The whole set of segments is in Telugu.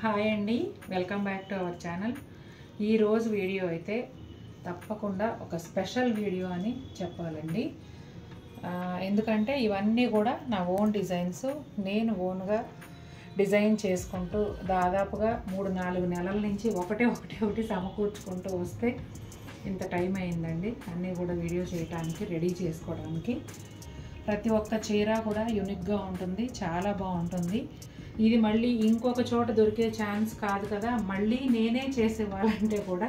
హాయ్ అండి, welcome back to our channel. ఈరోజు వీడియో అయితే తప్పకుండా ఒక స్పెషల్ వీడియో అని చెప్పాలండి. ఎందుకంటే ఇవన్నీ కూడా నా ఓన్ డిజైన్స్. నేను ఓన్గా డిజైన్ చేసుకుంటూ దాదాపుగా 3-4 నెలల నుంచి ఒకటి సమకూర్చుకుంటూ వస్తే ఇంత టైం అయిందండి. అన్నీ కూడా వీడియో చేయడానికి రెడీ చేసుకోవడానికి. ప్రతి ఒక్క చీర కూడా యూనిక్గా ఉంటుంది, చాలా బాగుంటుంది. ఇది మళ్ళీ ఇంకొక చోట దొరికే ఛాన్స్ కాదు కదా, మళ్ళీ నేనే చేసేవాళ్ళంటే కూడా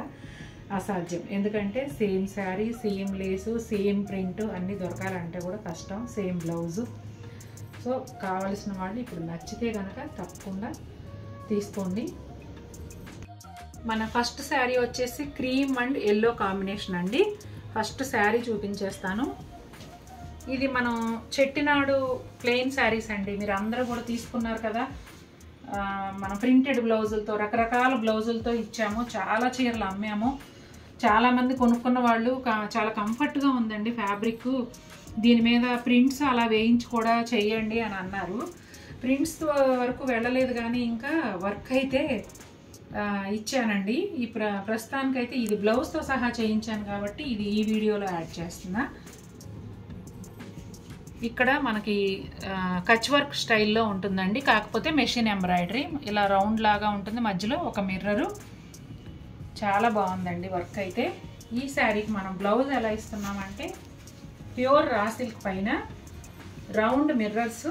అసాధ్యం. ఎందుకంటే same sari, same lace, same print అన్నీ దొరకాలంటే కూడా కష్టం, సేమ్ బ్లౌజు. సో కావలసిన వాళ్ళు ఇప్పుడు నచ్చితే కనుక తప్పకుండా తీసుకోండి. మన ఫస్ట్ శారీ వచ్చేసి క్రీమ్ అండ్ ఎల్లో కాంబినేషన్ అండి. ఫస్ట్ శారీ చూపించేస్తాను. ఇది మనం చెట్టినాడు ప్లెయిన్ శారీస్ అండి. మీరు అందరూ కూడా తీసుకున్నారు కదా, మనం ప్రింటెడ్ బ్లౌజులతో రకరకాల బ్లౌజులతో ఇచ్చాము, చాలా చీరలు అమ్మాము. చాలామంది కొనుక్కున్న వాళ్ళు చాలా కంఫర్ట్గా ఉందండి ఫ్యాబ్రిక్, దీని మీద ప్రింట్స్ అలా వేయించి కూడా చెయ్యండి అని అన్నారు. ప్రింట్స్ వరకు వెళ్ళలేదు కానీ ఇంకా వర్క్ అయితే ఇచ్చానండి. ఈ ప్రస్తుతానికైతే ఇది బ్లౌజ్తో సహా చేయించాను కాబట్టి ఇది ఈ వీడియోలో యాడ్ చేస్తున్నా. ఇక్కడ మనకి కచ్ వర్క్ స్టైల్లో ఉంటుందండి, కాకపోతే మెషిన్ ఎంబ్రాయిడరీ ఇలా రౌండ్ లాగా ఉంటుంది, మధ్యలో ఒక మిర్రరు. చాలా బాగుందండి వర్క్ అయితే. ఈ శారీకి మనం బ్లౌజ్ ఎలా ఇస్తున్నామంటే ప్యూర్ రా సిల్క్ పైన రౌండ్ మిర్రర్స్,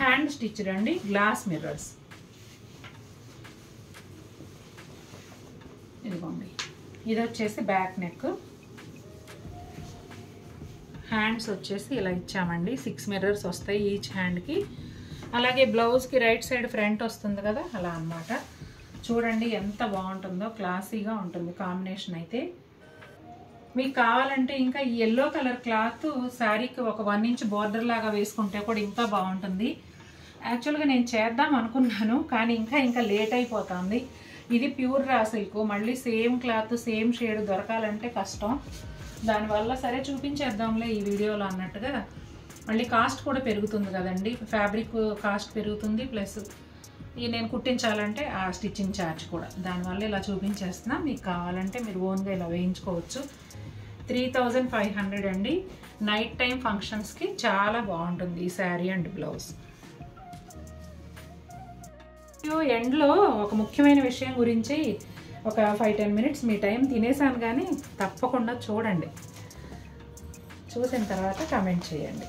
హ్యాండ్ స్టిచ్డ్ అండి, గ్లాస్ మిర్రర్స్. ఇదిగోండి, ఇది వచ్చేసి బ్యాక్ నెక్. హ్యాండ్స్ వచ్చేసి ఇలా ఇచ్చామండి, 6 మిర్రర్స్ వస్తాయి ఈచ్ హ్యాండ్కి. అలాగే బ్లౌజ్కి రైట్ సైడ్ ఫ్రంట్ వస్తుంది కదా, అలా అన్నమాట. చూడండి ఎంత బాగుంటుందో, క్లాసీగా ఉంటుంది కాంబినేషన్ అయితే. మీకు కావాలంటే ఇంకా ఈ ఎల్లో కలర్ క్లాత్ శారీకి ఒక 1 ఇంచ్ బార్డర్ లాగా వేసుకుంటే కూడా ఇంకా బాగుంటుంది. యాక్చువల్గా నేను చేద్దాం అనుకున్నాను కానీ ఇంకా లేట్ అయిపోతుంది. ఇది ప్యూర్ రా సిల్క్, మళ్ళీ సేమ్ క్లాత్ సేమ్ షేడ్ దొరకాలంటే కష్టం. దానివల్ల సరే చూపించేద్దాంలే ఈ వీడియోలో అన్నట్టుగా. మళ్ళీ కాస్ట్ కూడా పెరుగుతుంది కదండి, ఫ్యాబ్రిక్ కాస్ట్ పెరుగుతుంది, ప్లస్ ఈ నేను కుట్టించాలంటే ఆ స్టిచ్చింగ్ ఛార్జ్ కూడా. దానివల్ల ఇలా చూపించేస్తున్నా. మీకు కావాలంటే మీరు ఓన్గా ఇలా వేయించుకోవచ్చు. 3500 అండి. నైట్ టైం ఫంక్షన్స్కి చాలా బాగుంటుంది ఈ శారీ అండ్ బ్లౌజ్. ఎండ్లో ఒక ముఖ్యమైన విషయం గురించి ఒక 5-10 మినిట్స్ మీ టైం తినేసాను కానీ తప్పకుండా చూడండి, చూసిన తర్వాత కామెంట్ చేయండి.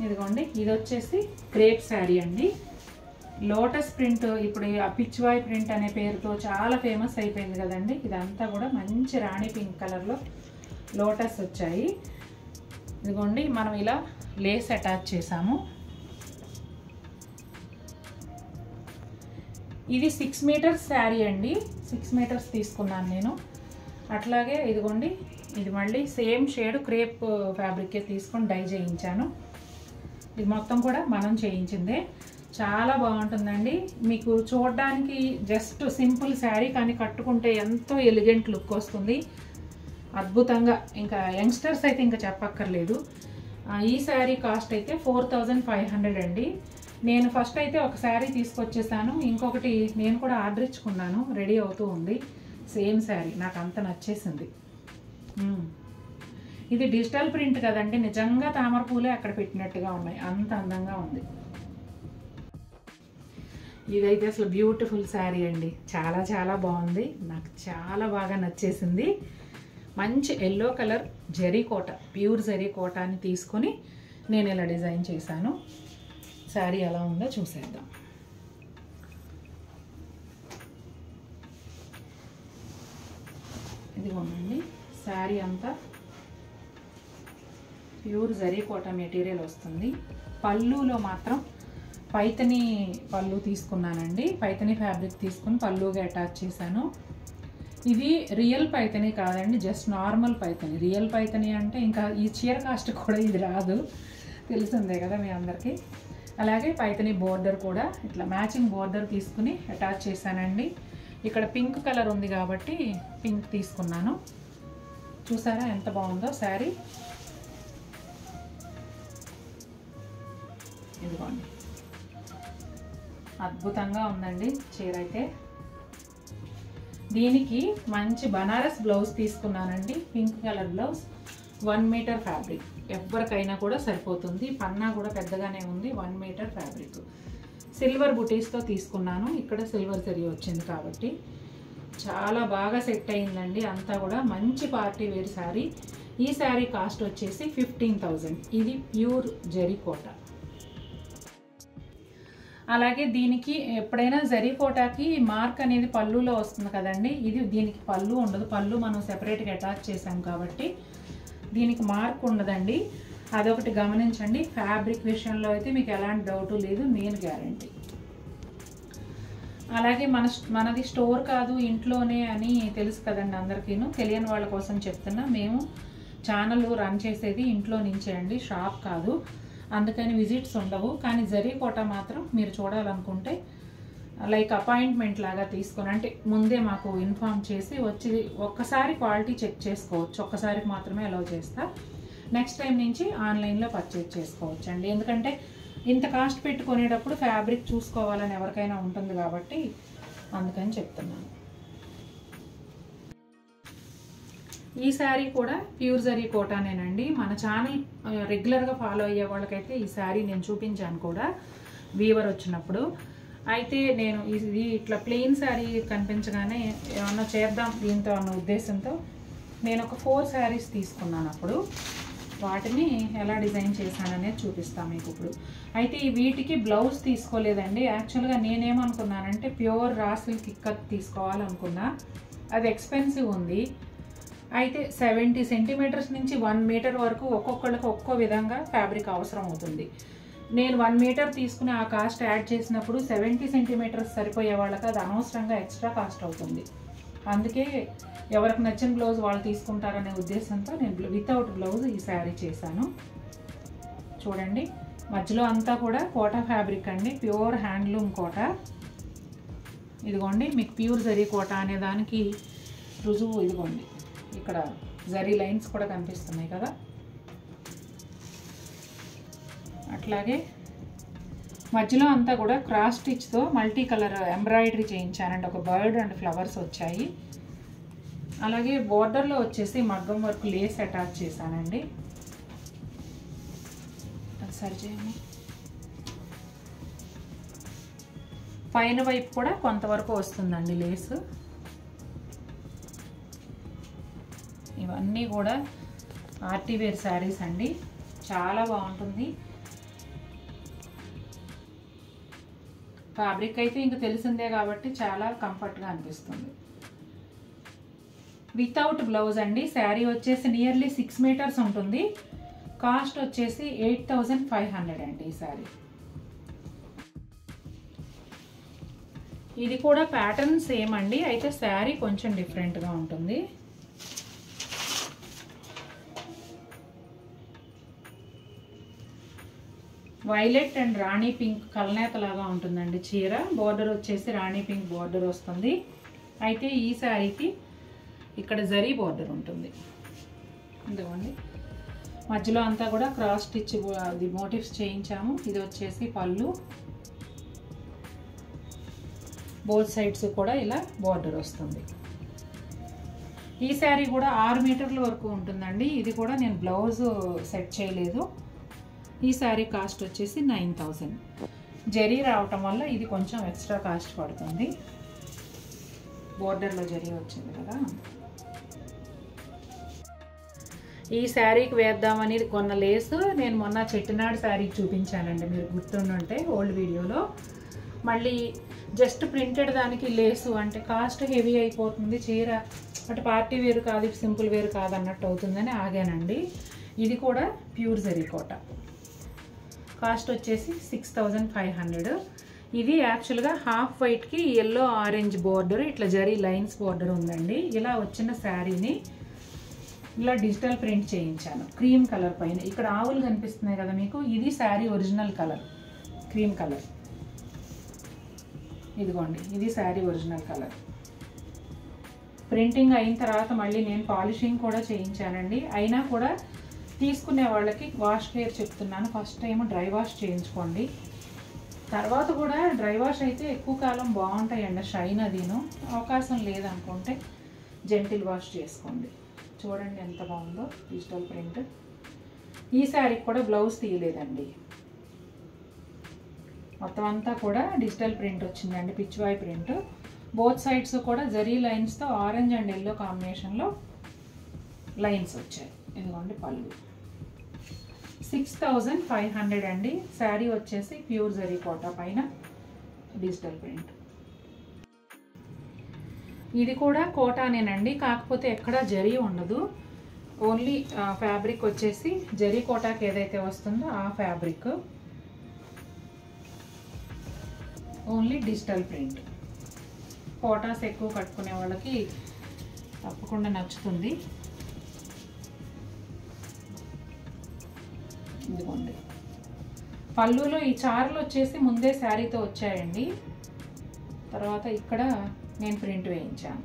ఇదిగోండి, ఇది వచ్చేసి క్రేప్ శారీ అండి. లోటస్ ప్రింట్ ఇప్పుడు ఆ పిచ్వాయ్ ప్రింట్ అనే పేరుతో చాలా ఫేమస్ అయిపోయింది కదండి. ఇదంతా కూడా మంచి రాణి పింక్ కలర్లో లోటస్ వచ్చాయి. ఇదిగోండి, మనం ఇలా లేస్ అటాచ్ చేసాము. ఇది 6 మీటర్స్ శారీ అండి, 6 మీటర్స్ తీసుకున్నాను నేను. అట్లాగే ఇదిగోండి, ఇది మళ్ళీ సేమ్ షేడ్ క్రేప్ ఫ్యాబ్రికే తీసుకొని డై చేయించాను. ఇది మొత్తం కూడా మనం చేయించిందే. చాలా బాగుంటుందండి. మీకు చూడడానికి జస్ట్ సింపుల్ శారీ కానీ కట్టుకుంటే ఎంతో ఎలిగెంట్ లుక్ వస్తుంది, అద్భుతంగా. ఇంకా యంగ్స్టర్స్ అయితే ఇంకా చెప్పక్కర్లేదు. ఈ శారీ కాస్ట్ అయితే 4500 అండి. నేను ఫస్ట్ అయితే ఒక శారీ తీసుకొచ్చేసాను, ఇంకొకటి నేను కూడా ఆర్డర్ ఇచ్చుకున్నాను, రెడీ అవుతూ ఉంది. సేమ్ శారీ నాకు అంత నచ్చేసింది. ఇది డిజిటల్ ప్రింట్ కదండి, నిజంగా తామర పూలే అక్కడ పెట్టినట్టుగా ఉన్నాయి, అంత అందంగా ఉంది. ఇదైతే అసలు బ్యూటిఫుల్ శారీ అండి, చాలా చాలా బాగుంది, నాకు చాలా బాగా నచ్చేసింది. మంచి ఎల్లో కలర్ జరీ కోట, ప్యూర్ జరీ కోటాని తీసుకొని నేను ఇలా డిజైన్ చేశాను. శారీ ఎలా ఉందో చూసేద్దాం. ఇదిగోనండి, శారీ అంతా ప్యూర్ జరీ కోట మెటీరియల్ వస్తుంది. పళ్ళులో మాత్రం పైతని పళ్ళు తీసుకున్నానండి, పైతని ఫ్యాబ్రిక్ తీసుకుని పళ్ళుగా అటాచ్ చేశాను. ఇది రియల్ పైతని కాదండి, just normal Paithani. Real Paithani అంటే ఇంకా ఈ చీర కాస్ట్ కూడా ఇది రాదు, తెలిసిందే కదా మీ అందరికీ. అలాగే పైతని బోర్డర్ కూడా ఇట్లా మ్యాచింగ్ బోర్డర్ తీసుకుని అటాచ్ చేశానండి. ఇక్కడ పింక్ కలర్ ఉంది కాబట్టి పింక్ తీసుకున్నాను. చూసారా ఎంత బాగుందో శారీ. ఇదిగోండి, అద్భుతంగా ఉందండి చీర అయితే. దీనికి మంచి బనారస్ బ్లౌజ్ తీసుకున్నానండి, pink colour blouse, 1 metre fabric. ఎవరికైనా కూడా సరిపోతుంది, పన్నా కూడా పెద్దగానే ఉంది, 1 మీటర్ ఫ్యాబ్రిక్. సిల్వర్ బుటీస్తో తీసుకున్నాను, ఇక్కడ సిల్వర్ జరీ వచ్చింది కాబట్టి చాలా బాగా సెట్ అయిందండి. అంతా కూడా మంచి పార్టీ వేర్ శారీ. ఈ శారీ కాస్ట్ వచ్చేసి 15,000. ఇది ప్యూర్ జరీ కోట. అలాగే దీనికి ఎప్పుడైనా జరీ కోటాకి మార్క్ అనేది పళ్ళులో వస్తుంది కదండి, ఇది దీనికి పళ్ళు ఉండదు, పళ్ళు మనం సెపరేట్గా అటాచ్ చేసాం కాబట్టి దీనికి మార్క్ ఉండదండి. అదొకటి గమనించండి. ఫ్యాబ్రిక్ విషయంలో అయితే మీకు ఎలాంటి డౌట్ లేదు, నేను గ్యారంటీ. అలాగే మనది స్టోర్ కాదు ఇంట్లోనే అని తెలుసు కదండి అందరికీను. తెలియని వాళ్ళ కోసం చెప్తున్నా, మేము ఛానల్ రన్ చేసేది ఇంట్లో నుంచే అండి, షాప్ కాదు. అందుకని విజిట్స్ ఉండవు. కానీ జరీ కోట మాత్రం మీరు చూడాలనుకుంటే లైక్ అపాయింట్మెంట్ లాగా తీసుకొని, అంటే ముందే మాకు ఇన్ఫామ్ చేసి వచ్చి ఒక్కసారి క్వాలిటీ చెక్ చేసుకోవచ్చు. ఒక్కసారికి మాత్రమే అలౌ చేస్తా. నెక్స్ట్ టైం నుంచి ఆన్లైన్లో పర్చేజ్ చేసుకోవచ్చు అండి. ఎందుకంటే ఇంత కాస్ట్ పెట్టుకునేటప్పుడు ఫ్యాబ్రిక్ చూసుకోవాలని ఎవరికైనా ఉంటుంది కాబట్టి అందుకని చెప్తున్నాను. ఈ శారీ కూడా ప్యూర్ జరీ కోటానేనండి. మన ఛానల్ రెగ్యులర్గా ఫాలో అయ్యే వాళ్ళకైతే ఈ శారీ నేను చూపించాను కూడా వీవర్ వచ్చినప్పుడు. అయితే నేను ఇది ఇట్లా ప్లెయిన్ శారీ కనిపించగానే ఏమన్నా చేద్దాం దీంతో అన్న ఉద్దేశంతో నేను ఒక 4 శారీస్ తీసుకున్నాను. అప్పుడు వాటిని ఎలా డిజైన్ చేశాననేది చూపిస్తాను మీకు ఇప్పుడు. అయితే వీటికి బ్లౌజ్ తీసుకోలేదండి. యాక్చువల్గా నేనేమనుకున్నానంటే ప్యూర్ రా సిల్క్ ఇక్కత్ తీసుకోవాలనుకున్నా. అది ఎక్స్పెన్సివ్ ఉంది. అయితే 70 సెంటీమీటర్స్ నుంచి 1 మీటర్ వరకు ఒక్కొక్కళ్ళకి ఒక్కో విధంగా ఫ్యాబ్రిక్ అవసరం అవుతుంది. నేను 1 మీటర్ తీసుకుని ఆ కాస్ట్ యాడ్ చేసినప్పుడు 70 సెంటీమీటర్స్ సరిపోయే వాళ్ళకి అది అనవసరంగా ఎక్స్ట్రా కాస్ట్ అవుతుంది. అందుకే ఎవరికి నచ్చిన బ్లౌజ్ వాళ్ళు తీసుకుంటారనే ఉద్దేశంతో నేను వితౌట్ బ్లౌజ్ ఈ శారీ చేశాను. చూడండి, మధ్యలో అంతా కూడా కోటా ఫ్యాబ్రిక్ అండి, ప్యూర్ హ్యాండ్లూమ్ కోట. ఇదిగోండి మీకు ప్యూర్ జరీ కోట అనే దానికి రుజువు ఇదిగోండి. ఇక్కడ జరీ లైన్స్ కూడా కనిపిస్తున్నాయి కదా. అట్లాగే మధ్యలో అంతా కూడా క్రాస్ స్టిచ్తో మల్టీ కలర్ ఎంబ్రాయిడరీ చేయించానండి. ఒక బర్డ్ అండ్ ఫ్లవర్స్ వచ్చాయి. అలాగే బోర్డర్లో వచ్చేసి మగ్గం వర్క్ లేస్ అటాచ్ చేశానండి. అది సరి చేయండి. పైన వైపు కూడా కొంతవరకు వస్తుందండి లేస్. ఇవన్నీ కూడా ఆర్టీవేర్ శారీస్ అండి, చాలా బాగుంటుంది. ఫ్యాబ్రిక్ అయితే ఇంక తెలిసిందే కాబట్టి చాలా కంఫర్ట్గా అనిపిస్తుంది. వితౌట్ బ్లౌజ్ అండి. శారీ వచ్చేసి నియర్లీ 6 మీటర్స్ ఉంటుంది. కాస్ట్ వచ్చేసి 8,500 అండి ఈ శారీ. ఇది కూడా ప్యాటర్న్ సేమ్ అండి, అయితే శారీ కొంచెం డిఫరెంట్గా ఉంటుంది. వైలెట్ అండ్ రాణి పింక్ కల్నేత లాగా ఉంటుందండి చీర. బోర్డర్ వచ్చేసి రాణి పింక్ బోర్డర్ వస్తుంది. అయితే ఈ శారీకి ఇక్కడ జరీ బోర్డర్ ఉంటుంది. ఇదిగోండి, మధ్యలో అంతా కూడా క్రాస్ స్టిచ్ అది మోటివ్స్ చేయించాము. ఇది వచ్చేసి పళ్ళు, బోత్ సైడ్స్ కూడా ఇలా బోర్డర్ వస్తుంది. ఈ శారీ కూడా 6 మీటర్ల వరకు ఉంటుందండి. ఇది కూడా నేను బ్లౌజ్ సెట్ చేయలేదు. ఈ శారీ కాస్ట్ వచ్చేసి 9,000. జరీ రావటం వల్ల ఇది కొంచెం ఎక్స్ట్రా కాస్ట్ పడుతుంది. బోర్డర్లో జరీ వచ్చింది కదా. ఈ శారీకి వేద్దామని కొన్న లేసు నేను మొన్న చెట్టినాడు శారీకి చూపించానండి, మీరు గుర్తుండుంటే ఓల్డ్ వీడియోలో. మళ్ళీ జస్ట్ ప్రింటెడ్ దానికి లేసు అంటే కాస్ట్ హెవీ అయిపోతుంది చీర, అటు పార్టీ వేరు కాదు సింపుల్ వేరు కాదు అన్నట్టు అవుతుందని ఆగానండి. ఇది కూడా ప్యూర్ జరీ కోట. కాస్ట్ వచ్చేసి 6,500. ఇది యాక్చువల్గా హాఫ్ వైట్కి ఎల్లో ఆరెంజ్ బోర్డర్, ఇట్లా జరీ లైన్స్ బోర్డర్ ఉందండి. ఇలా వచ్చిన శారీని ఇలా డిజిటల్ ప్రింట్ చేయించాను క్రీమ్ కలర్ పైన. ఇక్కడ ఆవులు కనిపిస్తున్నాయి కదా మీకు, ఇది sari original colour cream colour. ఇదిగోండి, ఇది శారీ ఒరిజినల్ కలర్. ప్రింటింగ్ అయిన తర్వాత మళ్ళీ నేను పాలిషింగ్ కూడా చేయించానండి. అయినా కూడా తీసుకునే వాళ్ళకి వాష్ కేర్ చెప్తున్నాను, ఫస్ట్ టైం డ్రై వాష్ చేయించుకోండి. తర్వాత కూడా డ్రై వాష్ అయితే ఎక్కువ కాలం బాగుంటాయండి. షైన్ అదిను. అవకాశం లేదనుకుంటే జెంటిల్ వాష్ చేసుకోండి. చూడండి ఎంత బాగుందో డిజిటల్ ప్రింట్. ఈ శారీకి కూడా బ్లౌజ్ తీయలేదండి. మొత్తం అంతా కూడా డిజిటల్ ప్రింట్ వచ్చిందండి, పిచ్వాయ్ ప్రింట్. బోత్ సైడ్స్ కూడా జరీ లైన్స్తో ఆరెంజ్ అండ్ ఎల్లో కాంబినేషన్లో లైన్స్ వచ్చాయి. ఇదిగోండి పళ్ళు. 6500 అండి. శారీ వచ్చేసి ప్యూర్ జరీ కోటా పైన డిజిటల్ ప్రింట్. ఇది కూడా కోటానేనండి, కాకపోతే ఎక్కడా జరీ ఉండదు. ఓన్లీ ఫ్యాబ్రిక్ వచ్చేసి జరీ కోటాకి ఏదైతే వస్తుందో ఆ fabric, only digital print. Kotas ఎక్కువ కట్టుకునే వాళ్ళకి తప్పకుండా నచ్చుతుంది. ఇదిగోండి పళ్ళులో ఈ చార్లు వచ్చేసి ముందే శారీతో వచ్చాయండి. తర్వాత ఇక్కడ నేను ప్రింట్ వేయించాను.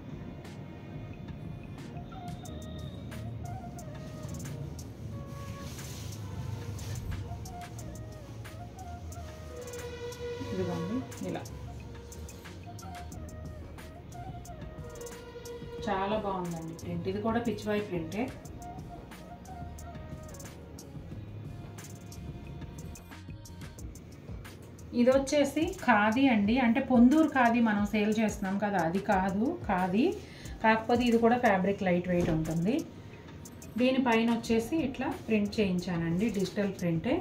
ఇదిగోండి ఇలా చాలా బాగుందండి ప్రింట్. ఇది కూడా పిచ్వాయ్ ప్రింటే. ఇది వచ్చేసి ఖాదీ అండి, అంటే పొందూరు ఖాదీ మనం సేల్ చేస్తున్నాం కదా, అది కాదు ఖాదీ. కాకపోతే ఇది కూడా ఫ్యాబ్రిక్ లైట్ వెయిట్ ఉంటుంది. దీనిపైన వచ్చేసి ఇట్లా ప్రింట్ చేయించానండి, డిజిటల్ ప్రింటే.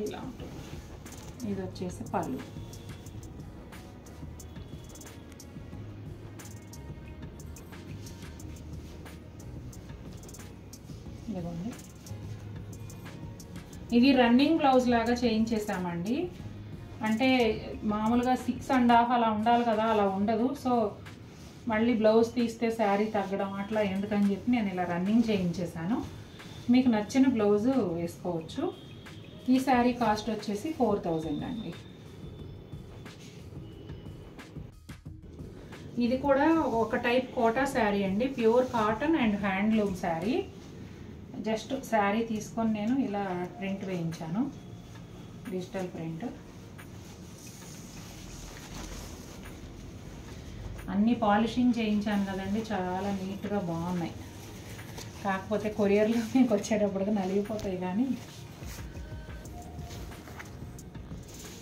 ఇలా ఉంటుంది. ఇది వచ్చేసి పళ్ళు. ఇదిగోండి ఇది రన్నింగ్ బ్లౌజ్ లాగా చేయించేసామండి. అంటే మామూలుగా 6.5 అలా ఉండాలి కదా, అలా ఉండదు. సో మళ్ళీ బ్లౌజ్ తీస్తే శారీ తగ్గడం అట్లా ఎందుకని చెప్పి నేను ఇలా రన్నింగ్ చేయించేసాను. మీకు నచ్చిన బ్లౌజు వేసుకోవచ్చు. ఈ శారీ కాస్ట్ వచ్చేసి 4000 అండి. ఇది కూడా ఒక టైప్ కోటా శారీ అండి, pure cotton and handloom sari. Just sari తీసుకొని నేను ఇలా ప్రింట్ వేయించాను, డిజిటల్ ప్రింట్. అన్నీ పాలిషింగ్ చేయించాను కదండి, చాలా నీట్గా బాగున్నాయి. కాకపోతే కొరియర్లో మీకు వచ్చేటప్పటికి నలిగిపోతాయి. కానీ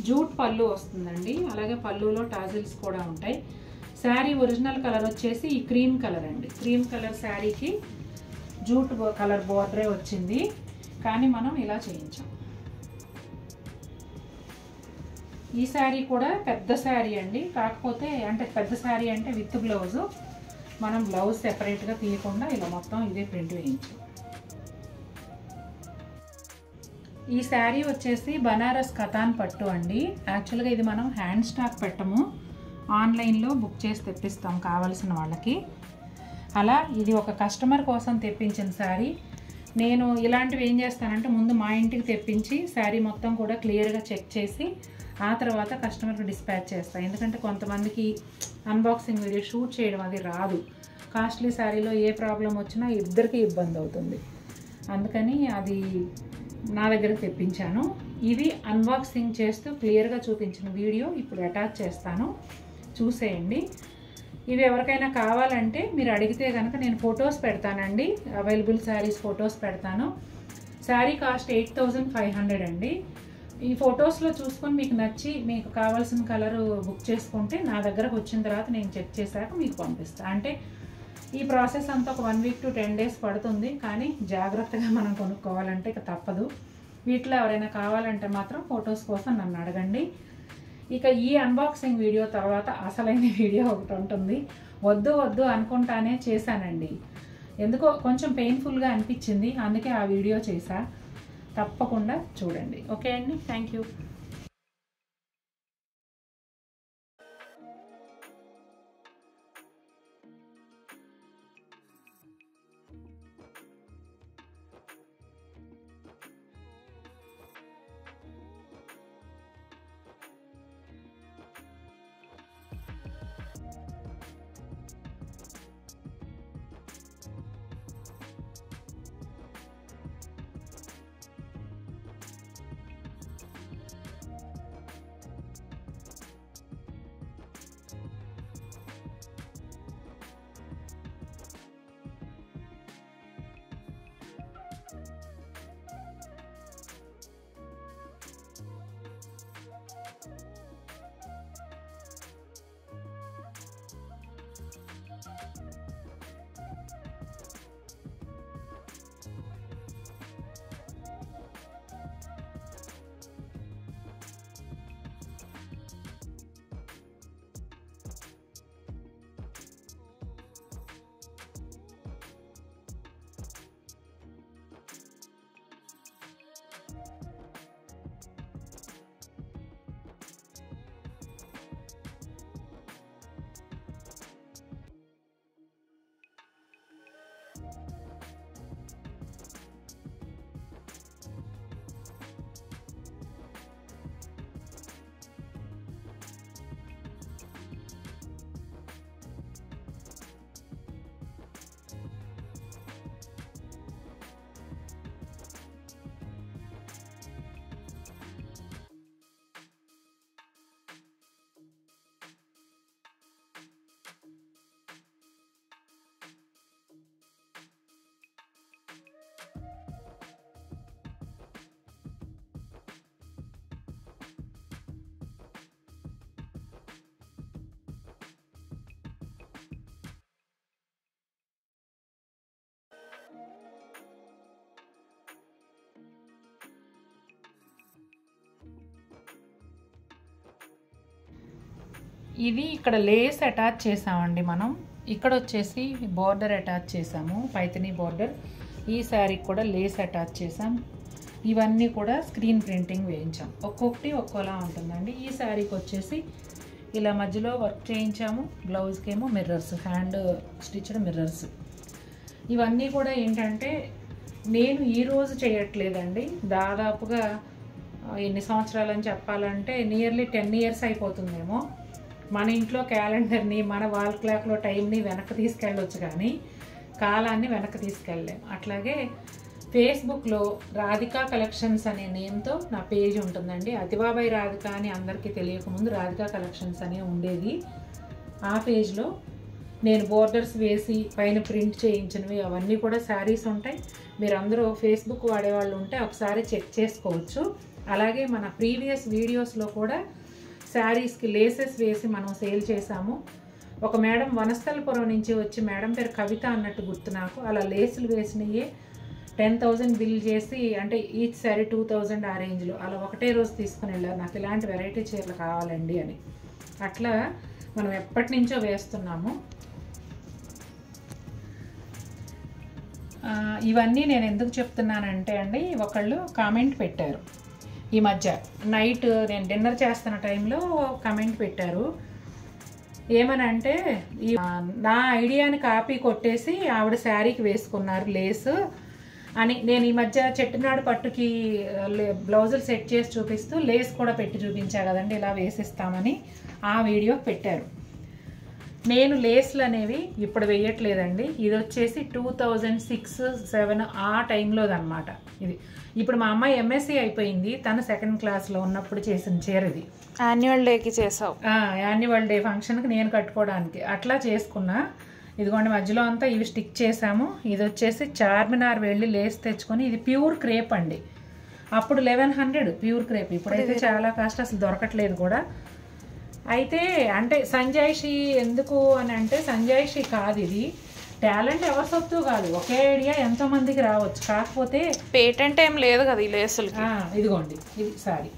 జూట్ పళ్ళు వస్తుందండి, అలాగే పళ్ళులో టాజిల్స్ కూడా ఉంటాయి. శారీ ఒరిజినల్ కలర్ వచ్చేసి ఈ క్రీమ్ కలర్ అండి. క్రీమ్ కలర్ శారీకి జూట్ కలర్ బోర్డరే వచ్చింది, కానీ మనం ఇలా చేయించాం. ఈ శారీ కూడా పెద్ద శారీ అండి, కాకపోతే అంటే పెద్ద శారీ అంటే విత్ బ్లౌజు. మనం బ్లౌజ్ సెపరేట్గా తీయకుండా ఇలా మొత్తం ఇదే ప్రింట్ వేయించాం. ఈ శారీ వచ్చేసి బనారస్ కతాన్ పట్టు అండి. యాక్చువల్గా ఇది మనం హ్యాండ్ స్టాక్ పెట్టము, ఆన్లైన్లో బుక్ చేసి తెప్పిస్తాం కావాల్సిన వాళ్ళకి. అలా ఇది ఒక కస్టమర్ కోసం తెప్పించిన శారీ. నేను ఇలాంటివి ఏం చేస్తానంటే ముందు మా ఇంటికి తెప్పించి శారీ మొత్తం కూడా క్లియర్గా చెక్ చేసి ఆ తర్వాత కస్టమర్కి డిస్పాచ్ చేస్తాను. ఎందుకంటే కొంతమందికి అన్బాక్సింగ్ వీడియో షూట్ చేయడం అది రాదు. కాస్ట్లీ శారీలో ఏ ప్రాబ్లం వచ్చినా ఇద్దరికి ఇబ్బంది అవుతుంది. అందుకని అది నా దగ్గరకు తెప్పించాను. ఇది అన్బాక్సింగ్ చేస్తూ క్లియర్గా చూపించిన వీడియో ఇప్పుడు అటాచ్ చేస్తాను, చూసేయండి. ఇవి ఎవరికైనా కావాలంటే మీరు అడిగితే కనుక నేను ఫొటోస్ పెడతానండి, అవైలబుల్ శారీస్ ఫొటోస్ పెడతాను. శారీ కాస్ట్ 8500 అండి. ఈ ఫొటోస్లో చూసుకొని మీకు నచ్చి మీకు కావాల్సిన కలరు బుక్ చేసుకుంటే నా దగ్గరకు వచ్చిన తర్వాత నేను చెక్ చేశాక మీకు పంపిస్తాను. అంటే ఈ ప్రాసెస్ అంతా ఒక 1 వీక్ టు 10 డేస్ పడుతుంది, కానీ జాగ్రత్తగా మనం కొనుక్కోవాలంటే ఇక తప్పదు. వీటిలో ఎవరైనా కావాలంటే మాత్రం ఫొటోస్ కోసం నన్ను అడగండి. ఇక ఈ అన్బాక్సింగ్ వీడియో తర్వాత అసలైన వీడియో ఒకటి ఉంటుంది. వద్దు వద్దు అనుకుంటానే చేశానండి, ఎందుకో కొంచెం పెయిన్ఫుల్గా అనిపించింది, అందుకే ఆ వీడియో చేశా. తప్పకుండా చూడండి. ఓకే అండి, థ్యాంక్ యూ. ఇది ఇక్కడ లేస్ అటాచ్ చేసామండి మనం. ఇక్కడ వచ్చేసి బార్డర్ అటాచ్ చేసాము, పైతనీ బార్డర్. ఈ శారీకి కూడా లేస్ అటాచ్ చేసాం. ఇవన్నీ కూడా స్క్రీన్ ప్రింటింగ్ వేయించాం. ఒక్కొక్కటి ఒక్కోలా ఉంటుందండి. ఈ శారీకి వచ్చేసి ఇలా మధ్యలో వర్క్ చేయించాము. బ్లౌజ్కేమో మిర్రర్స్, హ్యాండ్ స్టిచ్డ్ మిర్రర్స్. ఇవన్నీ కూడా ఏంటంటే నేను ఈరోజు చేయట్లేదండి. దాదాపుగా ఎన్ని సంవత్సరాలని చెప్పాలంటే నియర్లీ 10 years అయిపోతుందేమో. మన ఇంట్లో క్యాలెండర్ని, మన వాల్ క్లాక్లో టైంని వెనక్కి తీసుకెళ్ళొచ్చు, కానీ కాలాన్ని వెనక్కి తీసుకెళ్ళలేం. అట్లాగే ఫేస్బుక్లో రాధికా కలెక్షన్స్ అనే నేమ్తో నా పేజ్ ఉంటుందండి. అతిబాబాయ్ రాధిక అని అందరికీ తెలియకముందు రాధికా కలెక్షన్స్ అనే ఉండేది. ఆ పేజ్లో నేను బోర్డర్స్ వేసి పైన ప్రింట్ చేయించినవి అవన్నీ కూడా శారీస్ ఉంటాయి. మీరు అందరూ ఫేస్బుక్ వాడేవాళ్ళు ఉంటే ఒకసారి చెక్ చేసుకోవచ్చు. అలాగే మన ప్రీవియస్ వీడియోస్లో కూడా శారీస్కి లేసెస్ వేసి మనం సేల్ చేసాము. ఒక మేడం వనస్థలపురం నుంచి వచ్చి, మేడం పేరు కవిత అన్నట్టు గుర్తు నాకు, అలా లేసులు వేసినయే 10,000 బిల్ చేసి, అంటే ఈచ్ శారీ 2,000 ఆ రేంజ్లో అలా ఒకటే రోజు తీసుకుని వెళ్ళారు. నాకు ఇలాంటి వెరైటీ చీరలు కావాలండి అని. అట్లా మనం ఎప్పటి నుంచో వేస్తున్నాము. ఇవన్నీ నేను ఎందుకు చెప్తున్నానంటే అండి, ఒకళ్ళు కామెంట్ పెట్టారు ఈ మధ్య నైట్ నేను డిన్నర్ చేస్తున్న టైంలో కామెంట్ పెట్టారు. ఏమనంటే, నా ఐడియాని కాపీ కొట్టేసి ఆవిడ శారీకి వేసుకున్నారు లేసు అని. నేను ఈ మధ్య చెట్టునాడు పట్టుకి బ్లౌజులు సెట్ చేసి చూపిస్తూ లేస్ కూడా పెట్టి చూపించా కదండి, ఇలా వేసిస్తామని ఆ వీడియో పెట్టారు. నేను లేస్లు అనేవి ఇప్పుడు వేయట్లేదండి. ఇది వచ్చేసి 2006-07 ఆ టైంలోదన్నమాట. ఇది ఇప్పుడు మా అమ్మాయి ఎంఎస్సీ అయిపోయింది, తను 2nd క్లాస్లో ఉన్నప్పుడు చేసిన చీర ఇది. యాన్యువల్ డేకి చేసావు? యాన్యువల్ డే ఫంక్షన్కి నేను కట్టుకోవడానికి అట్లా చేసుకున్నా. ఇదిగోండి మధ్యలో అంతా ఇవి స్టిక్ చేసాము. ఇది వచ్చేసి చార్మినార్ వెళ్ళి లేస్ తెచ్చుకొని, ఇది ప్యూర్ క్రేప్ అండి. అప్పుడు 1100 ప్యూర్ క్రేప్, ఇప్పుడైతే చాలా కాస్ట్, అసలు దొరకట్లేదు కూడా. అయితే అంటే సంజాయిషి ఎందుకు అని అంటే, సంజాయిషి కాదు ఇది, టాలెంట్ ఎవరి సొత్తు కాదు, ఒకే ఐడియా ఎంతో మందికి రావచ్చు. కాకపోతే పేటెంట్ ఏం లేదు కదా ఈ లేసులకి. ఇదిగోండి ఇది సారీ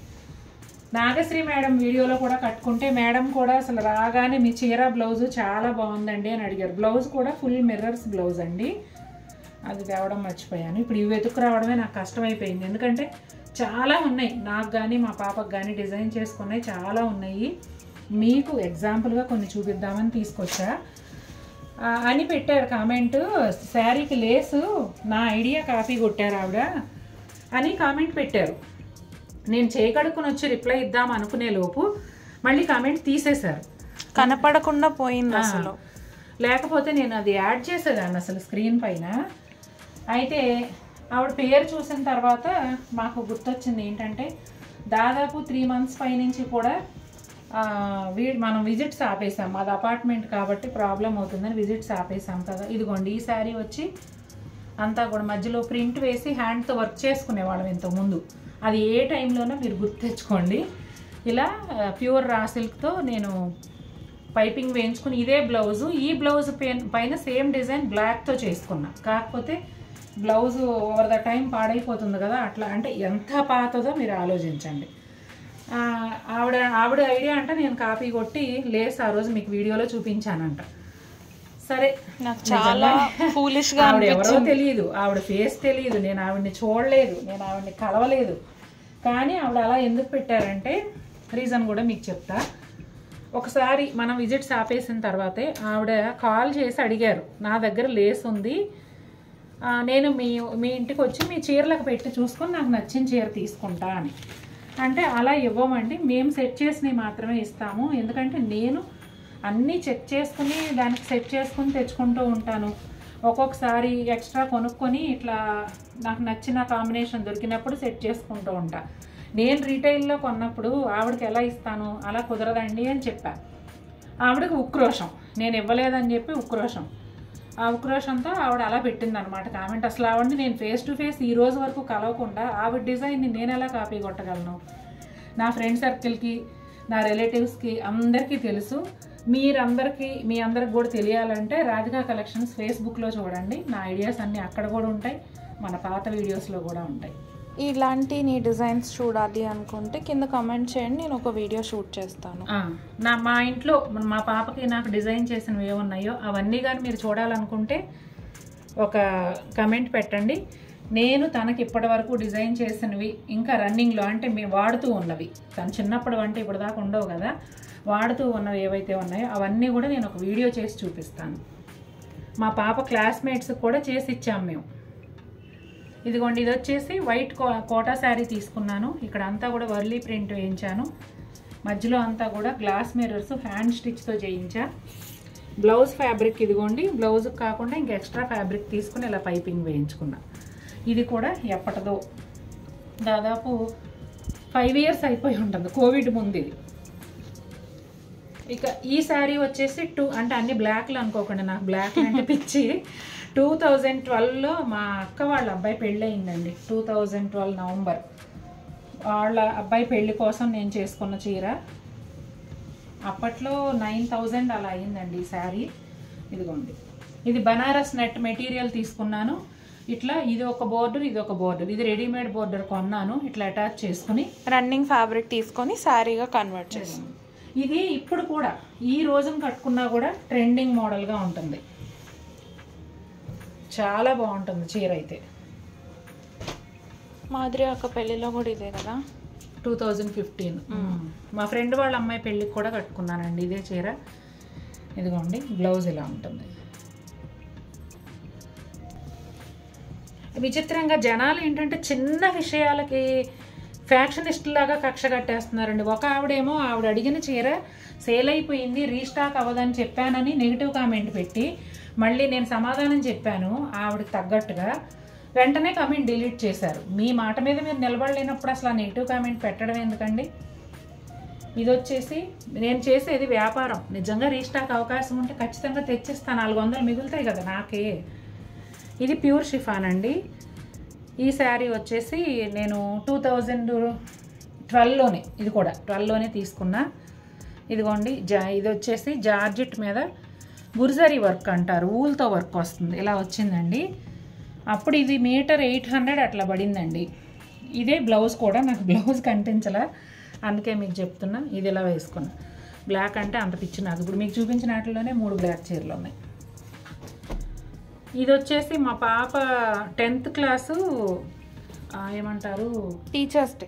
నాగశ్రీ మేడం వీడియోలో కూడా కట్టుకుంటే, మేడం కూడా అసలు రాగానే మీ చీర బ్లౌజు చాలా బాగుందండి అని అడిగారు. బ్లౌజ్ కూడా ఫుల్ మిర్రర్స్ బ్లౌజ్ అండి. అది తేవడం మర్చిపోయాను. ఇప్పుడు ఇవి వెతుకు రావడమే నాకు కష్టమైపోయింది, ఎందుకంటే చాలా ఉన్నాయి. నాకు కానీ మా పాపకు కానీ డిజైన్ చేసుకున్నాయి చాలా ఉన్నాయి. మీకు ఎగ్జాంపుల్గా కొన్ని చూపిద్దామని తీసుకొచ్చా అని పెట్టారు కామెంట్. శారీకి లేసు నా ఐడియా కాపీ కొట్టారు ఆవిడ అని కామెంట్ పెట్టారు. నేను చేయగడుకుని వచ్చి రిప్లై ఇద్దాం అనుకునే లోపు మళ్ళీ కామెంట్ తీసేశారు, కనపడకుండా పోయింది అసలు. లేకపోతే నేను అది యాడ్ చేసేదాన్ని అసలు స్క్రీన్ పైన. అయితే ఆవిడ పేరు చూసిన తర్వాత మాకు గుర్తొచ్చింది ఏంటంటే, దాదాపు 3 months పైనుంచి కూడా మనం విజిట్స్ ఆపేసాం. మాది అపార్ట్మెంట్ కాబట్టి ప్రాబ్లం అవుతుందని విజిట్స్ ఆపేసాం కదా. ఇదిగోండి ఈ శారీ వచ్చి అంతా కూడా మధ్యలో ప్రింట్ వేసి హ్యాండ్తో వర్క్ చేసుకునేవాళ్ళం ఇంతకుముందు. అది ఏ టైంలోనో మీరు గుర్తు తెచ్చుకోండి. ఇలా ప్యూర్ రా సిల్క్తో నేను పైపింగ్ వేయించుకుని, ఇదే బ్లౌజు, ఈ బ్లౌజ్ పైన సేమ్ డిజైన్ బ్లాక్తో చేసుకున్నా. కాకపోతే బ్లౌజు ఓవర్ ద టైం పాడైపోతుంది కదా, అట్లా అంటే ఎంత పాతదో మీరు ఆలోచించండి. ఆవిడ ఐడియా అంటే నేను కాపీ కొట్టి లేస్ ఆ రోజు మీకు వీడియోలో చూపించానంట. సరే, నాకు చాలా ఫూలిష్గా ఆవిడ ఎవరో తెలియదు, ఆవిడ ఫేస్ తెలియదు, నేను ఆవిడని చూడలేదు, నేను ఆవిడని కలవలేదు. కానీ ఆవిడ అలా ఎందుకు పెట్టారంటే రీజన్ కూడా మీకు చెప్తా. ఒకసారి మనం విజిట్స్ ఆపేసిన తర్వాతే ఆవిడ కాల్ చేసి అడిగారు, నా దగ్గర లేస్ ఉంది, నేను మీ ఇంటికి వచ్చి మీ చీరలకు పెట్టి చూసుకొని నాకు నచ్చిన చీర తీసుకుంటా అని. అంటే అలా ఇవ్వమండి, మేము సెట్ చేసినవి మాత్రమే ఇస్తాము. ఎందుకంటే నేను అన్నీ చెక్ చేసుకుని దానికి సెట్ చేసుకుని తెచ్చుకుంటూ ఉంటాను. ఒక్కొక్కసారి ఎక్స్ట్రా కొనుక్కొని ఇట్లా నాకు నచ్చిన కాంబినేషన్ దొరికినప్పుడు సెట్ చేసుకుంటూ ఉంటా. నేను రీటైల్లో కొన్నప్పుడు ఆవిడకి ఎలా ఇస్తాను, అలా కుదరదండి అని చెప్పా. ఆవిడకి ఉక్రోషం, నేను ఇవ్వలేదని చెప్పి ఉక్రోషం. ఆ ఉక్రోషంతో ఆవిడ అలా పెట్టింది అనమాట కామెంట్. అసలు ఆవిడని నేను ఫేస్ టు ఫేస్ ఈ రోజు వరకు కలవకుండా ఆవిడ డిజైన్ని నేను ఎలా కాపీ కొట్టగలను? నా ఫ్రెండ్ సర్కిల్కి, నా రిలేటివ్స్కి అందరికీ తెలుసు. మీ అందరికి కూడా తెలియాలంటే రాధికా కలెక్షన్స్ ఫేస్బుక్లో చూడండి. నా ఐడియాస్ అన్నీ అక్కడ కూడా ఉంటాయి, మన పాత వీడియోస్లో కూడా ఉంటాయి. ఇలాంటి నీ డిజైన్స్ చూడాలి అనుకుంటే కింద కామెంట్ చేయండి, నేను ఒక వీడియో షూట్ చేస్తాను. మా ఇంట్లో మా పాపకి నాకు డిజైన్ చేసినవి ఏమున్నాయో అవన్నీ కానీ మీరు చూడాలనుకుంటే ఒక కమెంట్ పెట్టండి. నేను తనకి ఇప్పటి వరకు డిజైన్ చేసినవి ఇంకా రన్నింగ్లో అంటే మేము వాడుతూ ఉన్నవి, తను చిన్నప్పుడు అంటే ఇప్పుడు దాకా ఉండవు కదా, వాడుతూ ఉన్నవి ఏవైతే ఉన్నాయో అవన్నీ కూడా నేను ఒక వీడియో చేసి చూపిస్తాను. మా పాప క్లాస్మేట్స్కి కూడా చేసి ఇచ్చాము మేము. ఇదిగోండి, ఇది వచ్చేసి వైట్ కోటా శారీ తీసుకున్నాను. ఇక్కడ అంతా కూడా వర్లీ ప్రింట్ వేయించాను, మధ్యలో అంతా కూడా గ్లాస్ మిర్రర్స్ హ్యాండ్ స్టిచ్తో చేయించా. బ్లౌజ్ ఫ్యాబ్రిక్ ఇదిగోండి, బ్లౌజ్కి కాకుండా ఇంకా ఎక్స్ట్రా ఫ్యాబ్రిక్ తీసుకుని ఇలా పైపింగ్ వేయించుకున్నా. ఇది కూడా ఎప్పటిదో దాదాపు 5 years అయిపోయి ఉంటుంది, కోవిడ్ ముందు ఇది. ఇక ఈ శారీ వచ్చేసి అంటే అన్ని బ్లాక్లు అనుకోకండి, నాకు బ్లాక్ అంటే పిచ్చి. 2012లో మా అక్క వాళ్ళ అబ్బాయి పెళ్ళి అయిందండి, 2012 నవంబర్. వాళ్ళ అబ్బాయి పెళ్ళి కోసం నేను చేసుకున్న చీర. అప్పట్లో 9000 అలా అయిందండి ఈ శారీ. ఇదిగోండి, ఇది బనారస్ నెట్ మెటీరియల్ తీసుకున్నాను. ఇట్లా ఇది ఒక బోర్డర్, ఇది ఒక బోర్డర్, ఇది రెడీమేడ్ బోర్డర్ కొన్నాను. ఇట్లా అటాచ్ చేసుకుని రన్నింగ్ ఫ్యాబ్రిక్ తీసుకొని శారీగా కన్వర్ట్ చేసాను. ఇది ఇప్పుడు కూడా ఈ రోజున కట్టుకున్నా కూడా ట్రెండింగ్ మోడల్గా ఉంటుంది, చాలా బాగుంటుంది చీర అయితే. మాదిరి అక్క పెళ్ళిలో కూడా ఇదే కదా, 2015. మా ఫ్రెండ్ వాళ్ళ అమ్మాయి పెళ్ళికి కూడా కట్టుకున్నానండి ఇదే చీర. ఇదిగోండి, బ్లౌజ్ ఇలా ఉంటుంది. విచిత్రంగా జనాలు ఏంటంటే చిన్న విషయాలకి ఫ్యాక్షనిస్ట్లాగా కక్ష కట్టేస్తున్నారండి. ఒక ఆవిడేమో ఆవిడ అడిగిన చీర సేల్ అయిపోయింది, రీస్టాక్ అవ్వదని చెప్పానని నెగిటివ్ కామెంట్ పెట్టి, మళ్ళీ నేను సమాధానం చెప్పాను ఆవిడకి తగ్గట్టుగా, వెంటనే కామెంట్ డిలీట్ చేశారు. మీ మాట మీద మీరు నిలబడలేనప్పుడు అసలు ఆ నెగిటివ్ కామెంట్ పెట్టడం ఎందుకండి? ఇది వచ్చేసి నేను చేసేది వ్యాపారం, నిజంగా రీస్టాక్ అవకాశం ఉంటే ఖచ్చితంగా తెచ్చిస్తాను, 400 మిగులుతాయి కదా నాకే. ఇది ప్యూర్ షిఫాన్ అండి. ఈ శారీ వచ్చేసి నేను 2012లోనే, ఇది కూడా 12లోనే తీసుకున్నా. ఇదిగోండి, ఇది వచ్చేసి జార్జెట్ మీద గుర్జరీ వర్క్ అంటారు, ఊల్తో వర్క్ వస్తుంది, ఇలా వచ్చిందండి. అప్పుడు ఇది మీటర్ 800 అట్లా పడిందండి. ఇదే బ్లౌజ్ కూడా, నాకు బ్లౌజ్ కనిపించలా అందుకే మీకు చెప్తున్నా. ఇది ఇలా వేసుకున్నా, బ్లాక్ అంటే అంత పిచ్చి నాకు. ఇప్పుడు మీకు చూపించిన వాటిలోనే 3 బ్లాక్ చీరలు ఉన్నాయి. ఇది వచ్చేసి మా పాప 10th క్లాసు ఏమంటారు, టీచర్స్ డే.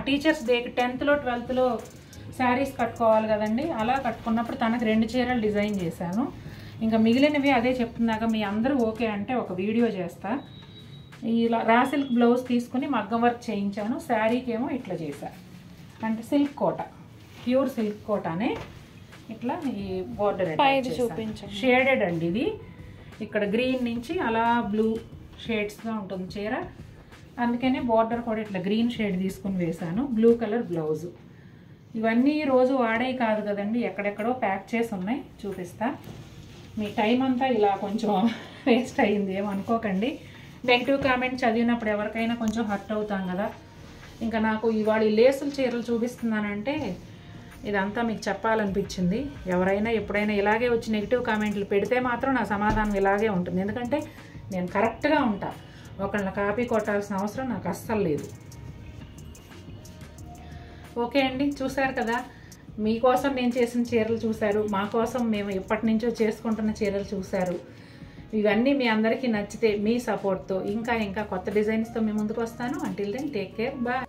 టీచర్స్ డేకి 10thలో 12thలో శారీస్ కట్టుకోవాలి కదండి, అలా కట్టుకున్నప్పుడు తనకు 2 చీరలు డిజైన్ చేశాను. ఇంకా మిగిలినవి అదే చెప్తున్నాక మీ అందరూ ఓకే అంటే ఒక వీడియో చేస్తా. ఇలా రా సిల్క్ బ్లౌజ్ తీసుకుని మగ్గం వర్క్ చేయించాను. శారీకి ఏమో ఇట్లా చేశాను, అంటే సిల్క్ కోట, ప్యూర్ సిల్క్ కోటానే ఇట్లా ఈ బోర్డర్ చూపించండి. షేడెడ్ అండి ఇది, ఇక్కడ గ్రీన్ నుంచి అలా బ్లూ షేడ్స్గా ఉంటుంది చీర, అందుకనే బార్డర్ కూడా ఇట్లా గ్రీన్ షేడ్ తీసుకుని వేశాను. Blue colour blouse. ఇవన్నీ రోజు వాడే కాదు కదండి, ఎక్కడెక్కడో ప్యాక్ చేసి ఉన్నాయి, చూపిస్తా. మీ టైం అంతా ఇలా కొంచెం వేస్ట్ అయ్యింది ఏమనుకోకండి. నెగిటివ్ కామెంట్ చదివినప్పుడు ఎవరికైనా కొంచెం హర్ట్ అవుతాం కదా. ఇంకా నాకు ఇవాళ ఈ లేసుల చీరలు చూపిస్తున్నానంటే ఇదంతా మీకు చెప్పాలనిపించింది. ఎవరైనా ఎప్పుడైనా ఇలాగే వచ్చి నెగిటివ్ కామెంట్లు పెడితే మాత్రం నా సమాధానం ఇలాగే ఉంటుంది, ఎందుకంటే నేను కరెక్ట్గా ఉంటా, ఒకళ్ళని కాపీ కొట్టాల్సిన అవసరం నాకు అస్సలు లేదు. ఓకే అండి, చూశారు కదా, మీకోసం నేను చేసిన చీరలు చూశారు, మా కోసం మేము ఎప్పటి నుంచో చేసుకుంటున్న చీరలు చూశారు. ఇవన్నీ మీ అందరికీ నచ్చితే మీ సపోర్ట్తో ఇంకా ఇంకా కొత్త డిజైన్స్తో మీ ముందుకు వస్తాను. Until then take care, bye.